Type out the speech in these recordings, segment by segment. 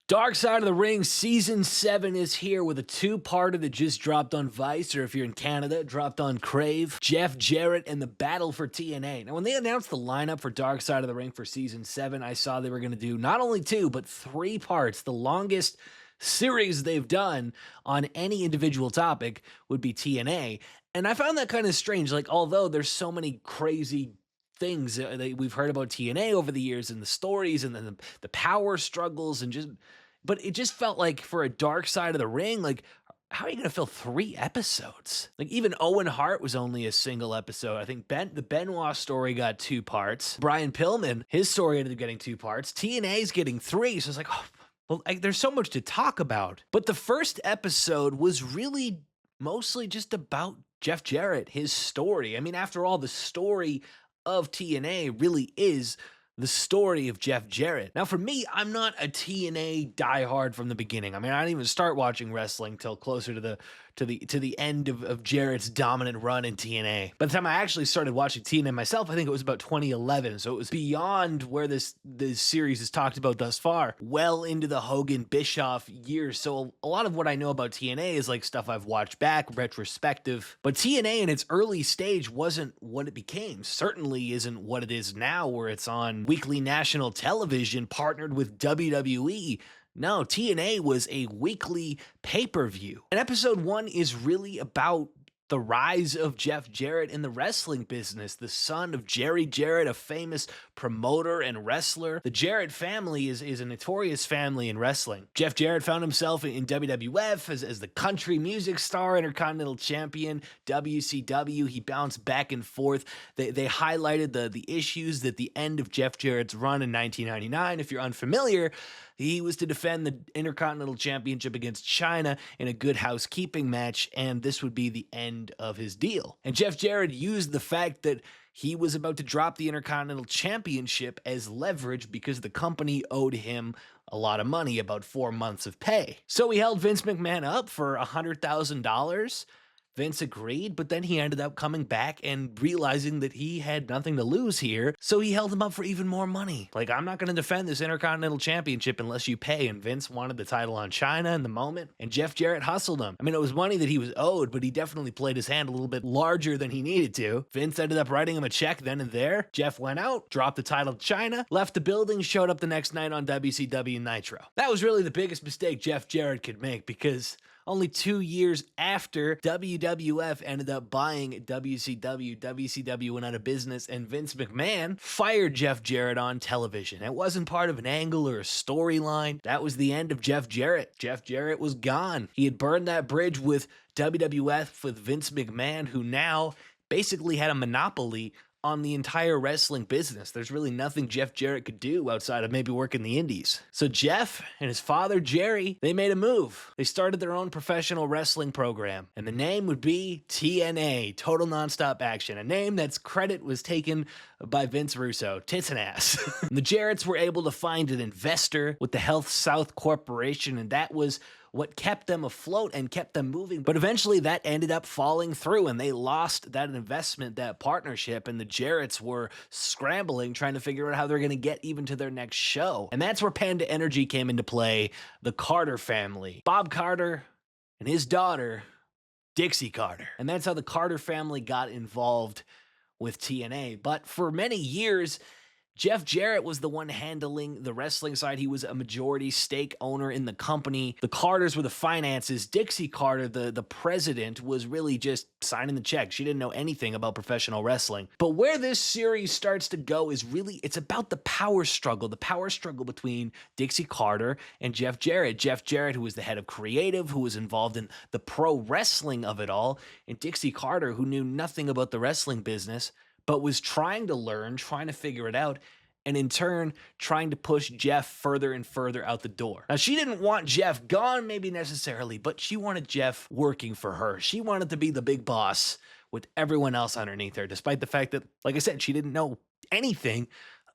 Dark Side of the Ring Season 7 is here with a two-parter that just dropped on Vice, or if you're in Canada, dropped on Crave. Jeff Jarrett and the Battle for TNA. Now, when they announced the lineup for Dark Side of the Ring for Season 7, I saw they were going to do not only 2, but 3 parts. The longest series they've done on any individual topic would be TNA. And I found that kind of strange. Like, although there's so many crazy things that we've heard about TNA over the years and the stories and then the power struggles and just, but it just felt like for a Dark Side of the Ring, like, how are you going to fill 3 episodes? Like, even Owen Hart was only a single episode. I think the Benoit story got 2 parts. Brian Pillman, his story ended up getting 2 parts. TNA's getting 3. So it's like, oh, well, there's so much to talk about. But the first episode was really mostly just about Jeff Jarrett, his story. I mean, after all, the story of TNA really is the story of Jeff Jarrett. Now, for me, I'm not a TNA diehard from the beginning. I mean, I didn't even start watching wrestling till closer to the end of Jarrett's dominant run in TNA. By the time I actually started watching TNA myself, I think it was about 2011. So it was beyond where this series is talked about thus far, well into the Hogan Bischoff years. So a lot of what I know about TNA is like stuff I've watched back, retrospective. But TNA in its early stage wasn't what it became. Certainly isn't what it is now, where it's on weekly national television partnered with WWE. No, TNA was a weekly pay-per-view. And episode 1 is really about the rise of Jeff Jarrett in the wrestling business, the son of Jerry Jarrett, a famous promoter and wrestler. The Jarrett family is a notorious family in wrestling. Jeff Jarrett found himself in WWF as the country music star, Intercontinental Champion, WCW. He bounced back and forth. They highlighted the issues at the end of Jeff Jarrett's run in 1999. If you're unfamiliar, he was to defend the Intercontinental Championship against China in a Good Housekeeping match, and this would be the end of his deal. And Jeff Jarrett used the fact that he was about to drop the Intercontinental Championship as leverage because the company owed him a lot of money, about 4 months of pay. So he held Vince McMahon up for $100,000. Vince agreed, but then he ended up coming back and realizing that he had nothing to lose here, so he held him up for even more money. Like, I'm not going to defend this Intercontinental Championship unless you pay, and Vince wanted the title on China in the moment, and Jeff Jarrett hustled him. I mean, it was money that he was owed, but he definitely played his hand a little bit larger than he needed to. Vince ended up writing him a check then and there. Jeff went out, dropped the title to China, left the building, showed up the next night on WCW Nitro. That was really the biggest mistake Jeff Jarrett could make, because only 2 years after WWF ended up buying WCW went out of business, and Vince McMahon fired Jeff Jarrett on television. It wasn't part of an angle or a storyline. That was the end of Jeff Jarrett. Jeff Jarrett was gone. He had burned that bridge with WWF, with Vince McMahon, who now basically had a monopoly on the entire wrestling business. There's really nothing Jeff Jarrett could do outside of maybe work in the indies. So Jeff and his father, Jerry, they made a move. They started their own professional wrestling program, and the name would be TNA, Total Nonstop Action, a name that's credit was taken by Vince Russo, tits and ass. And the Jarretts were able to find an investor with the Health South Corporation, and that was what kept them afloat and kept them moving. But eventually that ended up falling through, and they lost that investment, that partnership, and the Jarretts were scrambling, trying to figure out how they're going to get even to their next show. And that's where Panda Energy came into play, the Carter family. Bob Carter and his daughter, Dixie Carter. And that's how the Carter family got involved with TNA. But for many years, Jeff Jarrett was the one handling the wrestling side. He was a majority stake owner in the company. The Carters were the finances. Dixie Carter, the president, was really just signing the check. She didn't know anything about professional wrestling. But where this series starts to go is really, it's about the power struggle between Dixie Carter and Jeff Jarrett. Jeff Jarrett, who was the head of creative, who was involved in the pro wrestling of it all, and Dixie Carter, who knew nothing about the wrestling business, but was trying to learn, trying to figure it out, and in turn, trying to push Jeff further and further out the door. Now, she didn't want Jeff gone, maybe necessarily, but she wanted Jeff working for her. She wanted to be the big boss with everyone else underneath her, despite the fact that, like I said, she didn't know anything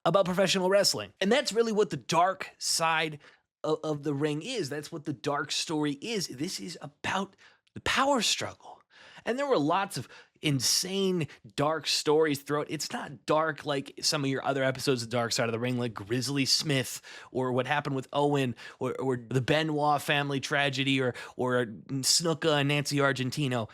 about professional wrestling. And that's really what the dark side of the ring is. That's what the dark story is. This is about the power struggle. And there were lots of insane dark stories throughout. It's not dark like some of your other episodes of Dark Side of the Ring, like Grizzly Smith or what happened with Owen or the Benoit family tragedy or Snuka and Nancy Argentino.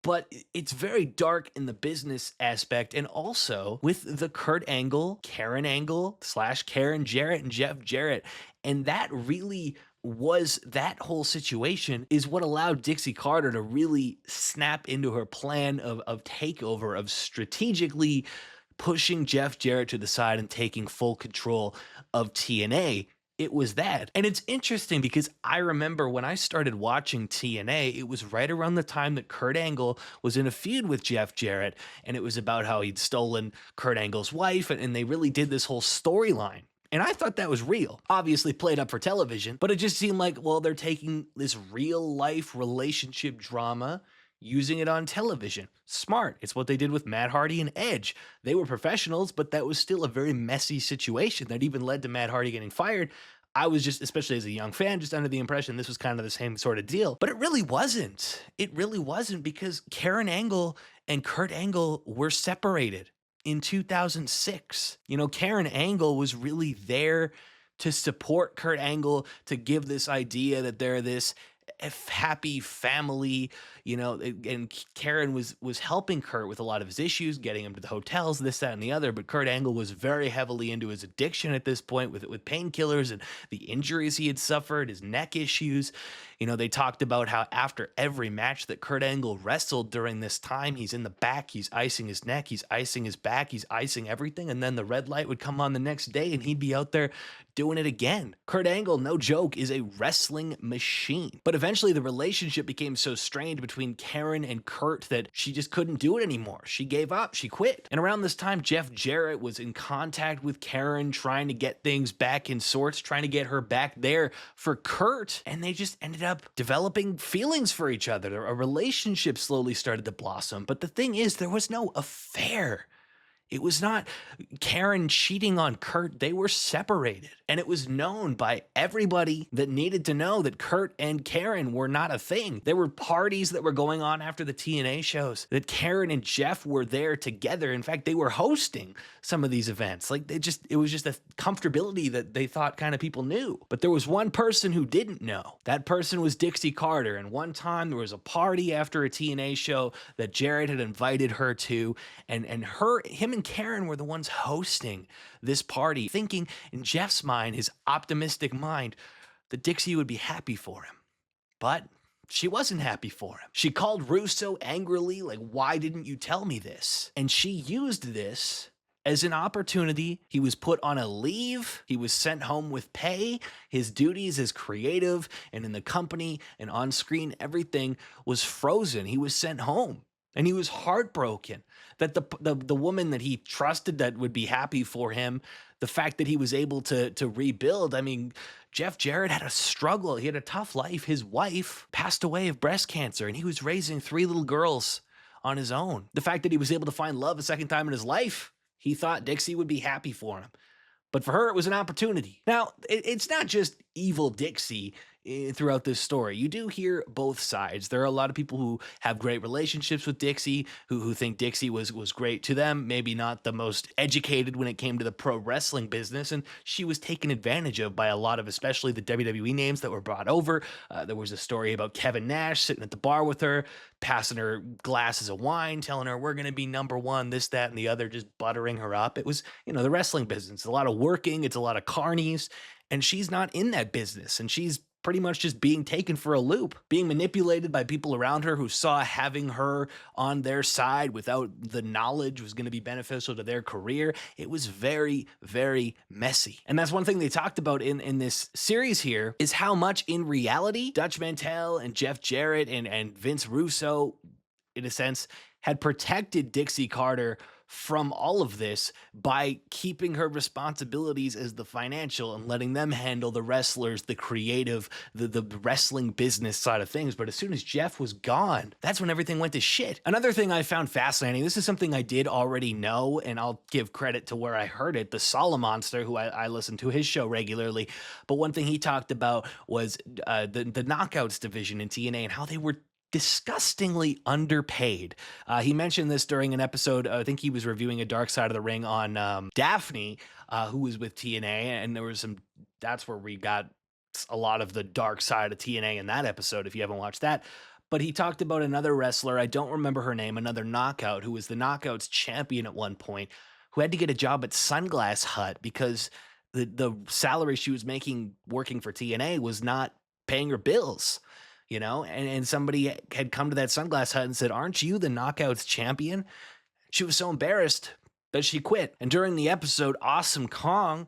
But it's very dark in the business aspect, and also with the Kurt Angle, Karen Angle / Karen Jarrett and Jeff Jarrett. And that really was, that whole situation is what allowed Dixie Carter to really snap into her plan of takeover, of strategically pushing Jeff Jarrett to the side and taking full control of TNA. It was that. And it's interesting because I remember when I started watching TNA, it was right around the time that Kurt Angle was in a feud with Jeff Jarrett, and it was about how he'd stolen Kurt Angle's wife, and they really did this whole storyline. And I thought that was real, obviously played up for television, but it just seemed like, well, they're taking this real life relationship drama, using it on television. Smart. It's what they did with Matt Hardy and Edge. They were professionals, but that was still a very messy situation that even led to Matt Hardy getting fired. I was just, especially as a young fan, just under the impression this was kind of the same sort of deal. But it really wasn't. It really wasn't, because Karen Angle and Kurt Angle were separated in 2006. You know, Karen Angle was really there to support Kurt Angle, to give this idea that they're this happy family, you know, and Karen was helping Kurt with a lot of his issues, getting him to the hotels, this, that, and the other. But Kurt Angle was very heavily into his addiction at this point with painkillers and the injuries he had suffered, his neck issues. You know, they talked about how after every match that Kurt Angle wrestled during this time, he's in the back, he's icing his neck, he's icing his back, he's icing everything. And then the red light would come on the next day and he'd be out there doing it again. Kurt Angle, no joke, is a wrestling machine. But eventually the relationship became so strained between Karen and Kurt that she just couldn't do it anymore. She gave up, she quit. And around this time, Jeff Jarrett was in contact with Karen, trying to get things back in sorts, trying to get her back there for Kurt. And they just ended up developing feelings for each other. A relationship slowly started to blossom. But the thing is, there was no affair. It was not Karen cheating on Kurt. They were separated. And it was known by everybody that needed to know that Kurt and Karen were not a thing. There were parties that were going on after the TNA shows that Karen and Jeff were there together. In fact, they were hosting some of these events. Like it was just a comfortability that they thought kind of people knew. But there was one person who didn't know. That person was Dixie Carter. And one time there was a party after a TNA show that Jarrett had invited her to, and him and Karen were the ones hosting this party, thinking in Jeff's mind, his optimistic mind, that Dixie would be happy for him. But she wasn't happy for him. She called Russo angrily, like, why didn't you tell me this? And she used this as an opportunity. He was put on a leave. He was sent home with pay. His duties as creative and in the company and on screen, everything was frozen. He was sent home. And he was heartbroken that the woman that he trusted that would be happy for him, the fact that he was able to rebuild. I mean, Jeff Jarrett had a struggle. He had a tough life. His wife passed away of breast cancer, and he was raising 3 little girls on his own. The fact that he was able to find love a second time in his life, he thought Dixie would be happy for him. But for her, it was an opportunity. Now, it's not just evil Dixie throughout this story. You do hear both sides. There are a lot of people who have great relationships with Dixie, who think Dixie was great to them, maybe not the most educated when it came to the pro wrestling business, and she was taken advantage of by a lot of, especially the WWE names that were brought over. There was a story about Kevin Nash sitting at the bar with her, passing her glasses of wine, telling her, we're going to be number one, this, that, and the other, just buttering her up. It was, the wrestling business. It's a lot of working. It's a lot of carnies, and she's not in that business, and she's pretty much just being taken for a loop, being manipulated by people around her who saw having her on their side without the knowledge was going to be beneficial to their career. It was very, very messy. And that's one thing they talked about in this series here, is how much in reality Dutch Mantel and Jeff Jarrett and Vince Russo, in a sense, had protected Dixie Carter from all of this by keeping her responsibilities as the financial and letting them handle the wrestlers, the creative, the wrestling business side of things. But as soon as Jeff was gone, that's when everything went to shit. Another thing I found fascinating, this is something I did already know, and I'll give credit to where I heard it, the Solomonster, who I listen to his show regularly. But one thing he talked about was the Knockouts division in TNA and how they were disgustingly underpaid. He mentioned this during an episode. I think he was reviewing a Dark Side of the Ring on Daphne, who was with TNA, and there was some. That's where we got a lot of the dark side of TNA in that episode. If you haven't watched that. But he talked about another wrestler, I don't remember her name, another knockout, who was the Knockouts champion at one point, who had to get a job at Sunglass Hut because the salary she was making working for TNA was not paying her bills, you know? And somebody had come to that Sunglass Hut and said, "Aren't you the Knockouts champion?" She was so embarrassed that she quit. And during the episode, Awesome Kong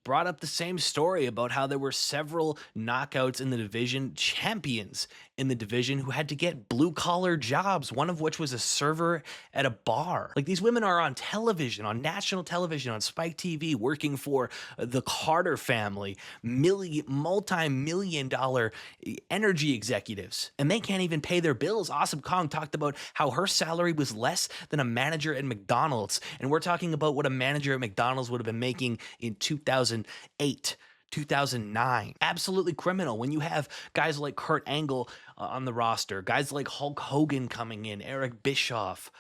brought up the same story about how there were several knockouts in the division, champions in the division, who had to get blue-collar jobs, one of which was a server at a bar. Like, these women are on television, on national television, on Spike TV, working for the Carter family, multi-million dollar energy executives, and they can't even pay their bills. Awesome Kong talked about how her salary was less than a manager at McDonald's, and we're talking about what a manager at McDonald's would have been making in 2008. 2009. Absolutely criminal when you have guys like Kurt Angle on the roster, guys like Hulk Hogan coming in, Eric Bischoff,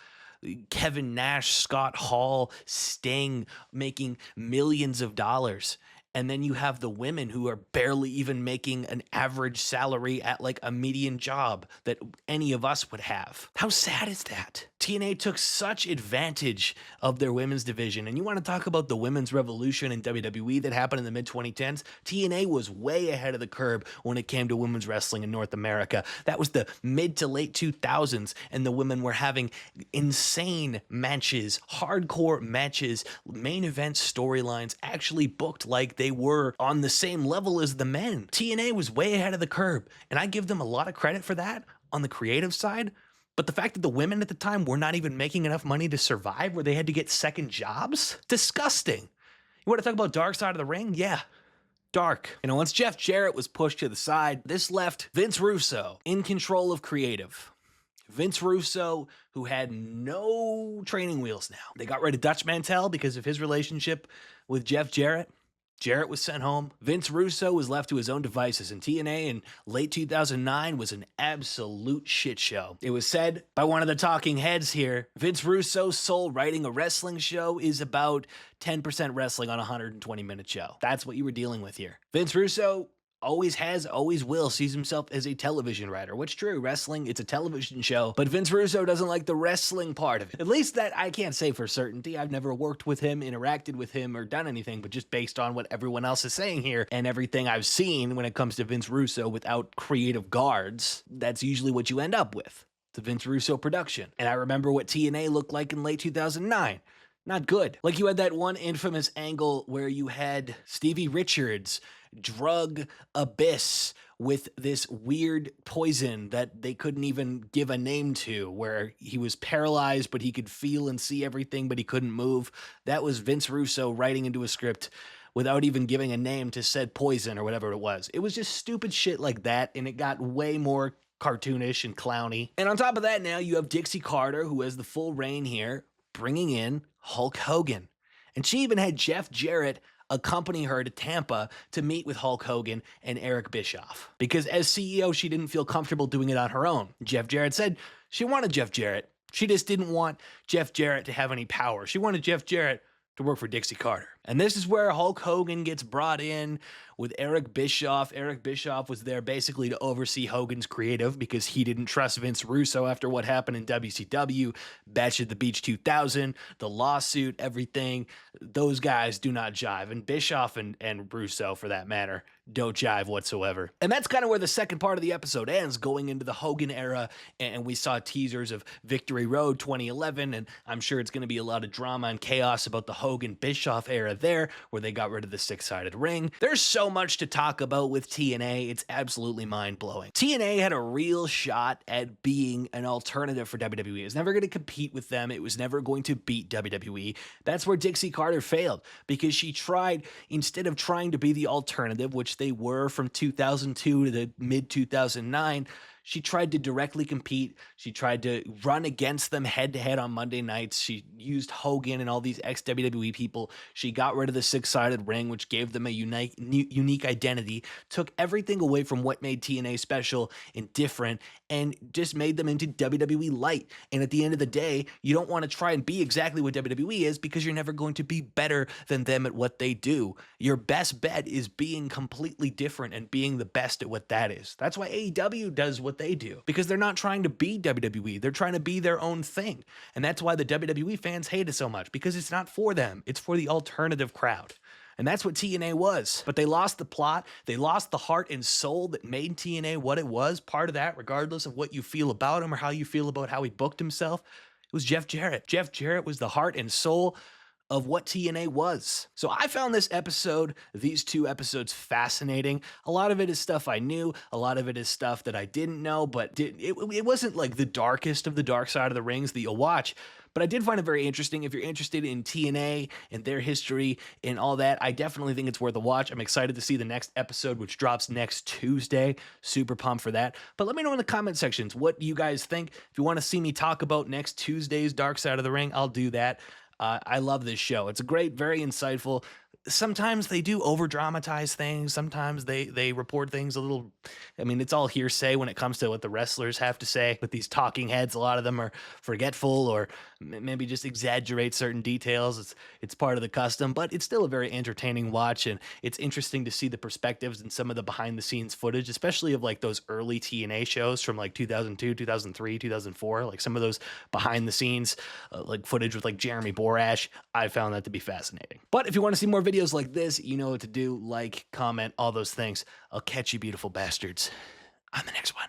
Kevin Nash, Scott Hall, Sting making millions of dollars. And then you have the women who are barely even making an average salary at like a median job that any of us would have. How sad is that? TNA took such advantage of their women's division. And you want to talk about the women's revolution in WWE that happened in the mid-2010s? TNA was way ahead of the curve when it came to women's wrestling in North America. That was the mid to late 2000s, and the women were having insane matches, hardcore matches, main event storylines actually booked like they were on the same level as the men. TNA was way ahead of the curve, and I give them a lot of credit for that on the creative side. But the fact that the women at the time were not even making enough money to survive, where they had to get second jobs? Disgusting. You want to talk about Dark Side of the Ring? Yeah. Dark. You know, once Jeff Jarrett was pushed to the side, this left Vince Russo in control of creative. Vince Russo, who had no training wheels now. They got rid of Dutch Mantel because of his relationship with Jeff Jarrett. Jarrett was sent home. Vince Russo was left to his own devices, and TNA in late 2009 was an absolute shit show. It was said by one of the talking heads here, Vince Russo's soul writing a wrestling show is about 10% wrestling on a 120-minute show. That's what you were dealing with here. Vince Russo always has, always will, sees himself as a television writer. What's true, wrestling, it's a television show, but Vince Russo doesn't like the wrestling part of it. At least that I can't say for certainty. I've never worked with him, interacted with him, or done anything, but just based on what everyone else is saying here and everything I've seen when it comes to Vince Russo without creative guards, that's usually what you end up with. The Vince Russo production. And I remember what TNA looked like in late 2009. Not good. Like, you had that one infamous angle where you had Stevie Richards drug Abyss with this weird poison that they couldn't even give a name to, where he was paralyzed, but he could feel and see everything, but he couldn't move. That was Vince Russo writing into a script without even giving a name to said poison or whatever it was. It was just stupid shit like that, and it got way more cartoonish and clowny. And on top of that, now you have Dixie Carter, who has the full reign here, bringing in Hulk Hogan. And she even had Jeff Jarrett accompany her to Tampa to meet with Hulk Hogan and Eric Bischoff. Because as CEO, she didn't feel comfortable doing it on her own. Jeff Jarrett said she wanted Jeff Jarrett. She just didn't want Jeff Jarrett to have any power. She wanted Jeff Jarrett to work for Dixie Carter. And this is where Hulk Hogan gets brought in with Eric Bischoff. Eric Bischoff was there basically to oversee Hogan's creative because he didn't trust Vince Russo after what happened in WCW, Bash at the Beach 2000, the lawsuit, everything. Those guys do not jive. And Bischoff and Russo, for that matter, don't jive whatsoever. And that's kind of where the second part of the episode ends, going into the Hogan era. And we saw teasers of Victory Road 2011. And I'm sure it's going to be a lot of drama and chaos about the Hogan Bischoff era there, where they got rid of the six-sided ring. There's so much to talk about with TNA. It's absolutely mind-blowing. TNA had a real shot at being an alternative for WWE. It was never going to compete with them. It was never going to beat WWE. That's where Dixie Carter failed, because she tried, instead of trying to be the alternative, which they were from 2002 to the mid-2009, She tried to directly compete. She tried to run against them head to head on Monday nights. She used Hogan and all these ex-WWE people. She got rid of the six-sided ring, which gave them a unique identity, took everything away from what made TNA special and different, and just made them into WWE light. And at the end of the day, you don't want to try and be exactly what WWE is, because you're never going to be better than them at what they do. Your best bet is being completely different and being the best at what that is. That's why AEW does what they do, because they're not trying to be WWE. They're trying to be their own thing. And that's why the WWE fans hate it so much, because it's not for them. It's for the alternative crowd. And that's what TNA was. But they lost the plot. They lost the heart and soul that made TNA what it was. Part of that, regardless of what you feel about him or how you feel about how he booked himself, it was Jeff Jarrett. Jeff Jarrett was the heart and soul of what TNA was. So I found this episode, these two episodes, fascinating. A lot of it is stuff I knew. A lot of it is stuff that I didn't know, but it wasn't like the darkest of the dark side of the rings that you'll watch. But I did find it very interesting. If you're interested in TNA and their history and all that, I definitely think it's worth a watch. I'm excited to see the next episode, which drops next Tuesday. Super pumped for that. But let me know in the comment sections what you guys think. If you want to see me talk about next Tuesday's Dark Side of the Ring, I'll do that. I love this show. It's a great, very insightful. Sometimes they do over dramatize things. Sometimes they report things a little, I mean, it's all hearsay when it comes to what the wrestlers have to say. With these talking heads, a lot of them are forgetful or maybe just exaggerate certain details. It's part of the custom, but it's still a very entertaining watch, and it's interesting to see the perspectives and some of the behind the scenes footage, especially of like those early TNA shows from like 2002, 2003, 2004, like some of those behind the scenes like footage with like Jeremy Borash. I found that to be fascinating. But if you want to see more videos like this, you know what to do. Like, comment, all those things. I'll catch you beautiful bastards on the next one.